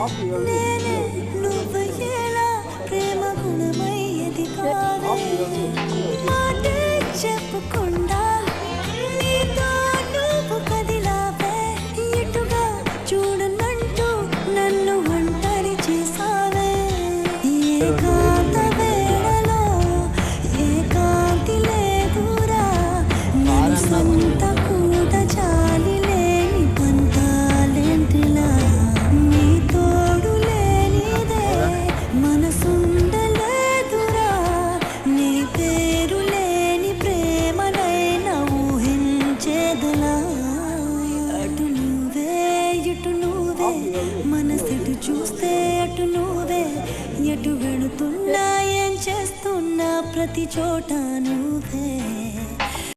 నేనే నువ్వు ఎలా ప్రేమ గుణమయ్యేది కాదే మాటే చెప్పకుండా నీతో నువ్వు కదిలావే ఇటుగా చూడనంటూ నన్ను ఒంటరి చేసావే ఏకాంత వేళలో ఏకాంతి లేదురా నేను సొంత కూడా చాలి లేని పంతాలేంటిలా నీ తోడు లేనిదే మనసుండలేదురా నీ పేరు లేని ప్రేమనైనా ఊహించేదలా అటు నువ్వే ఇటు నువ్వే మనసిటు చూస్తే అటు నువ్వే ఎటు వెళుతున్నా ఏం చేస్తున్నా ప్రతి చోట నువ్వే